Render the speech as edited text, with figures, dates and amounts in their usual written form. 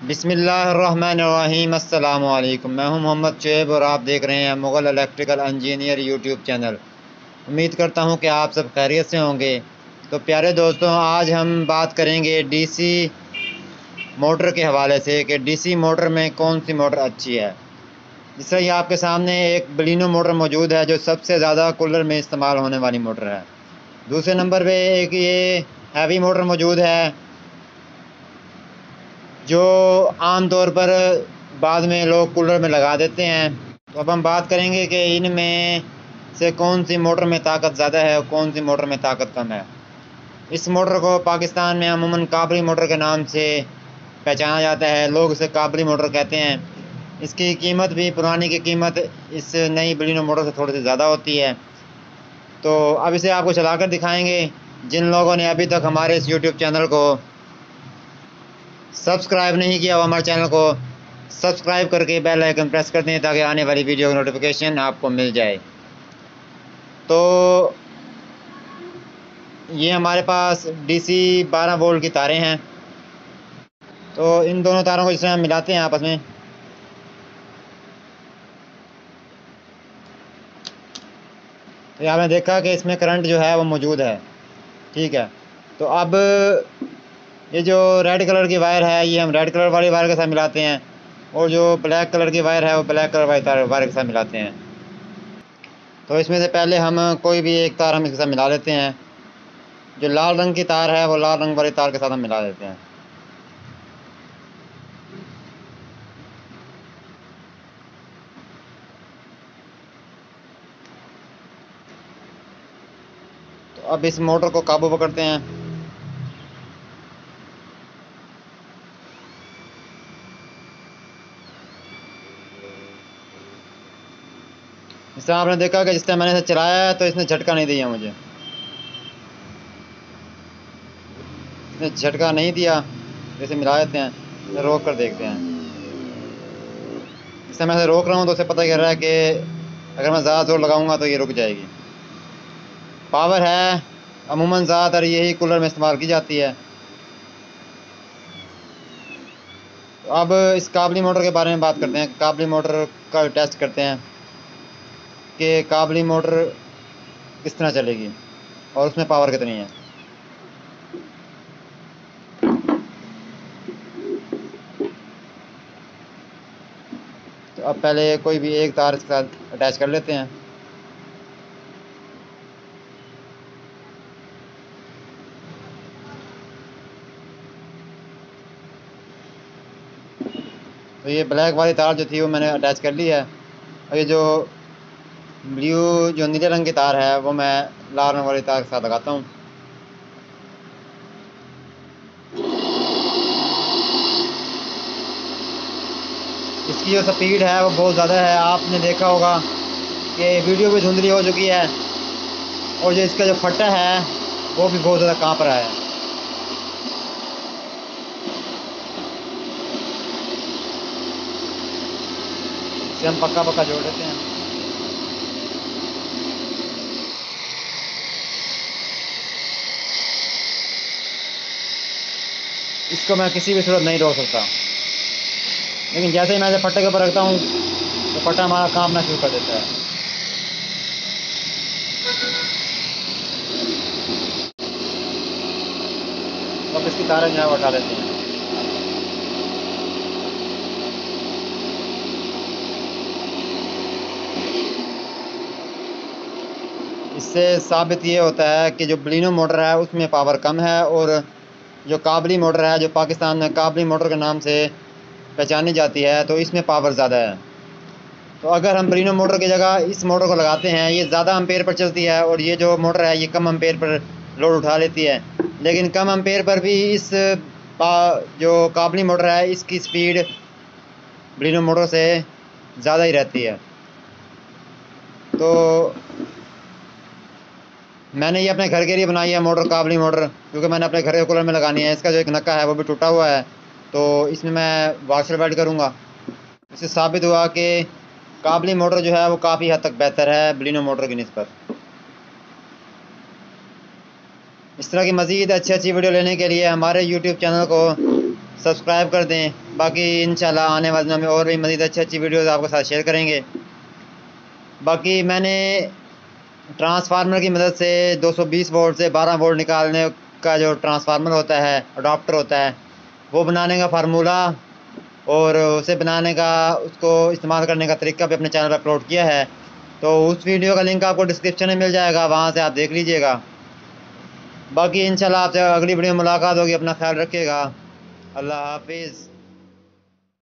बिस्मिल्लाहिर्रहमानिर्रहीम। अस्सलाम वालेकुम। मैं हूं मोहम्मद शुएब और आप देख रहे हैं Mughal electrical engineer YouTube channel. उम्मीद करता हूं कि आप सब खैरियत से होंगे। तो प्यारे दोस्तों, आज हम बात करेंगे डीसी मोटर के हवाले से कि डीसी मोटर में कौन सी मोटर अच्छी है। जिस तरह ये आपके सामने एक बलिनो मोटर मौजूद है जो सबसे ज़्यादा कूलर में इस्तेमाल होने वाली मोटर है। दूसरे नंबर पे एक ये हैवी मोटर मौजूद है जो आम तौर पर बाद में लोग कूलर में लगा देते हैं। तो अब हम बात करेंगे कि इनमें से कौन सी मोटर में ताकत ज़्यादा है और कौन सी मोटर में ताकत कम है। इस मोटर को पाकिस्तान में अमूमन काबली मोटर के नाम से पहचाना जाता है। लोग इसे काबली मोटर कहते हैं। इसकी कीमत भी पुरानी की कीमत इस नई बलिनो मोटर से थोड़ी सी ज़्यादा होती है। तो अब इसे आपको चलाकर दिखाएंगे। जिन लोगों ने अभी तक हमारे इस यूट्यूब चैनल को सब्सक्राइब नहीं किया, वो हमारे चैनल को सब्सक्राइब करके बेल आइकन प्रेस कर दें ताकि आने वाली वीडियो की नोटिफिकेशन आपको मिल जाए। तो ये हमारे पास डीसी 12 वोल्ट की तारें हैं। तो इन दोनों तारों को जिस तरह हम मिलाते हैं आपस में, तो आपने देखा कि इसमें करंट जो है वो मौजूद है। ठीक है। तो अब ये जो रेड कलर की वायर है ये हम रेड कलर वाली वायर के साथ मिलाते हैं और जो ब्लैक कलर की वायर है वो ब्लैक कलर वाली वायर के साथ मिलाते हैं। तो इसमें से पहले हम कोई भी एक तार हम इसके साथ मिला लेते हैं। जो लाल रंग की तार है वो लाल रंग वाली तार के साथ हम मिला देते हैं। तो अब इस मोटर को काबू पकड़ते हैं। इस तरह आपने देखा कि जिस तरह मैंने इसे चलाया है तो इसने झटका नहीं दिया मुझे। इसने झटका नहीं दिया। जैसे मिला देते हैं, रोक कर देखते हैं। इस समय से रोक रहा हूँ तो उसे पता चल रहा है कि अगर मैं ज़्यादा जोर लगाऊंगा तो ये रुक जाएगी। पावर है अमूमन ज़्यादातर यही कूलर में इस्तेमाल की जाती है। तो अब इस काबली मोटर के बारे में बात करते हैं। काबली मोटर का टेस्ट करते हैं कि काबली मोटर किस तरह चलेगी और उसमें पावर कितनी है। तो अब पहले कोई भी एक तार इसके साथ अटैच कर लेते हैं। तो ये ब्लैक वाली तार जो थी वो मैंने अटैच कर ली है और ये जो ब्लू जो नीले रंग की तार है वो मैं लाल रंग वाली तार के साथ लगाता हूँ। इसकी जो स्पीड है वो बहुत ज़्यादा है। आपने देखा होगा कि वीडियो भी धुंधली हो चुकी है और जो इसका जो फट्टा है वो भी बहुत ज़्यादा काँप रहा है। इसे हम पक्का पक्का जोड़ देते हैं। इसको मैं किसी भी सूरत नहीं रोक सकता, लेकिन जैसे ही मैं इसे फट्टे के ऊपर रखता हूँ तो फट्टा हमारा काँपना शुरू कर देता है। तो अब इसकी तारें जो है वो हटा लेते हैं। इससे साबित ये होता है कि जो बलिनो मोटर है उसमें पावर कम है और जो काबली मोटर है जो पाकिस्तान में काबली मोटर के नाम से पहचानी जाती है तो इसमें पावर ज़्यादा है। तो अगर हम बलिनो मोटर की जगह इस मोटर को लगाते हैं, ये ज़्यादा एम्पेयर पर चलती है और ये जो मोटर है ये कम एम्पेयर पर लोड उठा लेती है। लेकिन कम एम्पेयर पर भी इस जो काबली मोटर है इसकी स्पीड बलिनो मोटर से ज़्यादा ही रहती है। तो मैंने ये अपने घर के लिए बनाई है मोटर, काबली मोटर, क्योंकि मैंने अपने घर के कूलर में लगानी है। इसका जो एक नक्का है वो भी टूटा हुआ है तो इसमें मैं वाशर वेल्ड करूँगा। इससे साबित हुआ कि काबली मोटर जो है वो काफ़ी हद तक बेहतर है बलिनो मोटर की निस्बत। इस तरह की मज़ीद अच्छी अच्छी वीडियो लेने के लिए हमारे यूट्यूब चैनल को सब्सक्राइब कर दें। बाकी इंशाल्लाह आने वाले दिनों में और भी मज़ीद अच्छी वीडियोज़ आपके साथ शेयर करेंगे। बाकी मैंने ट्रांसफार्मर की मदद से 220 वोल्ट से 12 वोल्ट निकालने का जो ट्रांसफार्मर होता है, अडाप्टर होता है, वो बनाने का फार्मूला और उसे बनाने का, उसको इस्तेमाल करने का तरीका भी अपने चैनल पर अपलोड किया है। तो उस वीडियो का लिंक आपको डिस्क्रिप्शन में मिल जाएगा, वहाँ से आप देख लीजिएगा। बाकी इंशाल्लाह आपसे अगली वीडियो में मुलाकात होगी। अपना ख्याल रखिएगा। अल्लाह हाफिज़।